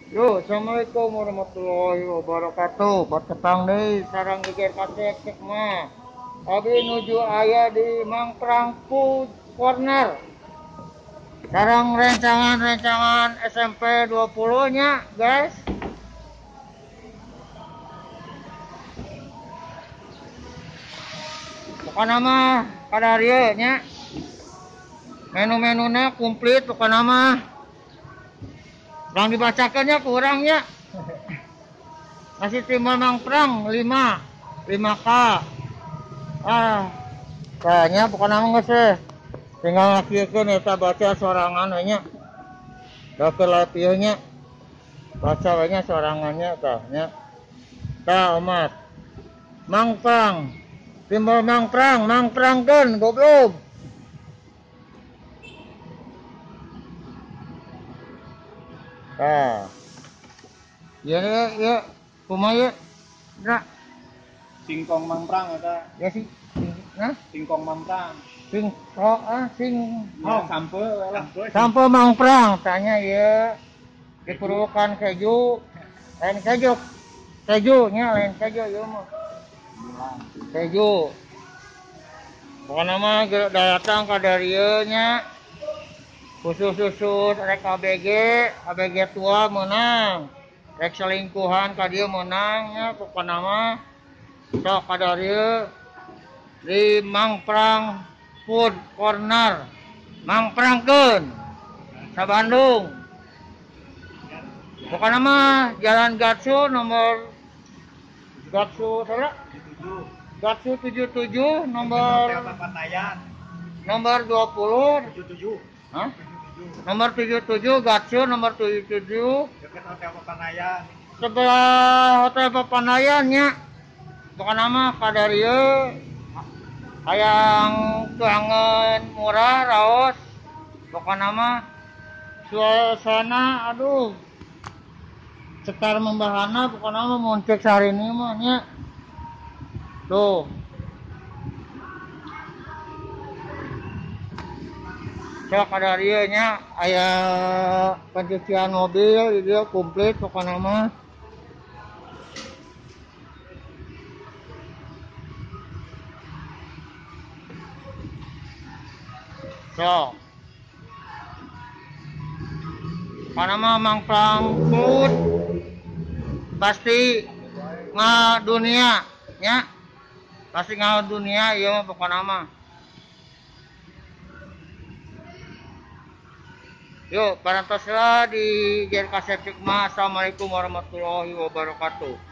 Yo, assalamualaikum warahmatullahi wabarakatuh. Bertepang deui sareng geger kasek cek mah. Abi nuju aya di Mangprang Food Corner. Sareng rencangan-rencangan SMP 20 nya, guys. Pokona mah kadarieu nya. Menu-menuna komplit pokona mah. Lang dibacakeunnya ku urang nya. Nasi timbal mangprang 5K. Kayaknya bukan nama nggak sih. Tinggal ngakieukeun eta baca sorangan we nya. Da keur latihnya baca we nya sorangannya tah nya. Tah umat. Mangprang. Timbal mangprangkeun goblok. Tah. Ya, kumaha ye? Nah, Singkong Mamprang eta. ya sih. Nah, Singkong Mamprang. sing Ya, sampe lah. sampo mangprang tanya ya diperlukan keju lain kejunya lain keju ya mah keju pokoknya mah datang ke darieu nya khusus rek ABG tua menang rek selingkuhan ka dieu menangnya pokoknya mah sok ka darieu di Mangprang Food Corner mangprangkeun sa Bandung. Pokoknya mah Jalan Gatsu nomor Gatsu salah? Gatsu 77 nomor 20. 77. Hah? Nomor 77 Gatsu nomor 77 Dekat Hotel Papanayan. sebelah Hotel Papanayan nya. Pokoknya mah kadarieu hayang tuangan murah raos. Pokoknya mah suasana aduh sekitar membahana pokoknya mah muncul sehari ini mah nya tuh sok ada dia nya aya pencucian mobil dia komplit pokoknya mah sok karena mah Mangprang Food pasti dunia nya pasti dunia iya mah pokoknya mah yuk parantoslah di JRK Septik mah. Assalamualaikum warahmatullahi wabarakatuh.